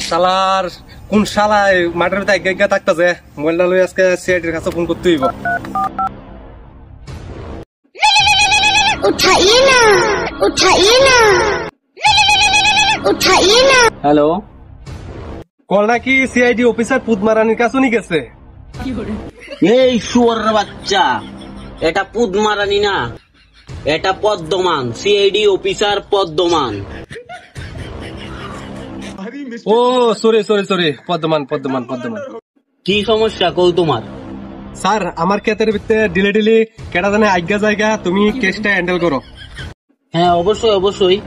শালার কোন শালায় মাঠের ভিতরে এগিয়ে থাকতেছে, মোবাইলটা লই আজকে সিআইডির কাছে ফোন করতে হইব। उठाइए ना, उठाइए ना, उठाइए ना। হ্যালো, কলটা কি সিআইডি অফিসার পুদমারানির কাছে নিয়ে গেছে? এই শুয়োরের বাচ্চা, এটা পুদমারানি না, এটা পদ্মমান, সিআইডি অফিসার পদ্মমান। ও সরি সরি সরি, পদ্মমান পদ্মমান পদ্মমান। কি সমস্যা কল তোমার? স্যার আমার ক্ষেতের ভিতরে ডিলে ডিলে কেটা জানে আজ্ঞা জায়গা, তুমি কেসটা হ্যান্ডেল করো। হ্যাঁ অবশ্যই অবশ্যই,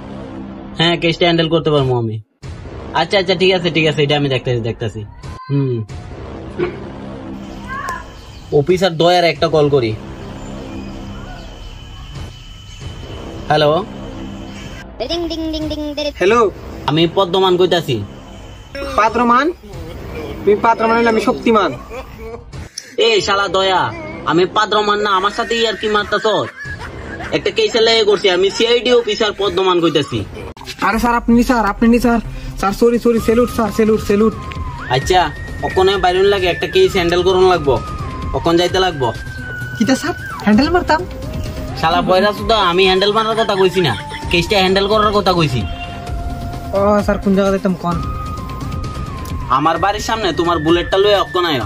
হ্যাঁ কেসটা হ্যান্ডেল করতে পারবো আমি। আচ্ছা আচ্ছা ঠিক আছে ঠিক আছে, এটা আমি দেখতেছি। অফিসার দয়ার একটা কল করি। হ্যালো হ্যালো, আমি পদ্মমান কইতাছি। পাত্রমান? তুমি পাত্রমান হলে আমি শক্তিমান। এই শালা দয়া, আমি পাদ্রমান না, আমার সাথে আর কি মারতাছ? একটা কেসে লেগে করছি, আমি সিআইডি অফিসার পদ্মমান কইতাছি। আরে স্যার আপনি স্যার, আপনি নি sir. Sir sorry sorry, salute sir, salute salute. আচ্ছা ওখানে বাইরন লাগে, একটা কেস হ্যান্ডেল করুন লাগবো, কখন যাইতে লাগবো? কিতা স্যার হ্যান্ডেল মারতাম? শালা বয়রা সুদা, আমি হ্যান্ডেল মারার কথা কইছি না, কেসটা হ্যান্ডেল করার কথা কইছি। ও স্যার কোন জায়গা দিতাম কোন? আমার বাড়ির সামনে তোমার বুলেটটা লয়ে অক্ষণ আয়।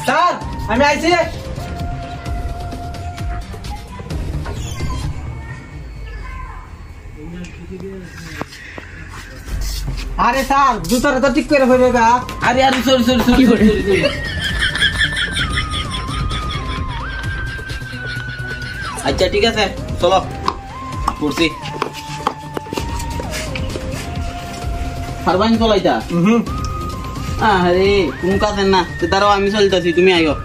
স্যার আমি আইছি। আরে স্যার জুতাটা তো ঠিক করে হয়ে গা। আরে আরে সরি সরি সরি সরি। আচ্ছা ঠিক আছে চলো করছি। পারবাইন চলাইতা? আরে কোন কাজের না, তারাও আমি চলতেছি, তুমি আইও।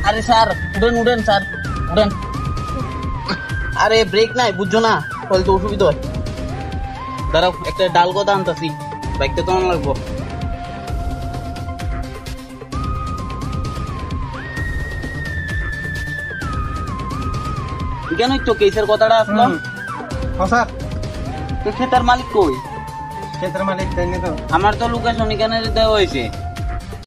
আরে স্যার উঠেন উঠেন স্যার উঠেন। আরে ব্রেক নাই বুঝছো না, তাহলে তো অসুবিধা হয়। দাঁড়াও একটা ডাল কথা আনতাছি, বাইকটা কেমন লাগবো? কেন তো কেসের কথাটা আসলো? স্যার তো ক্ষেতের মালিক কই? ক্ষেত্রের মালিক দেয়নি তো। আমার তো লোকেশন এখানে দেওয়া হয়েছে।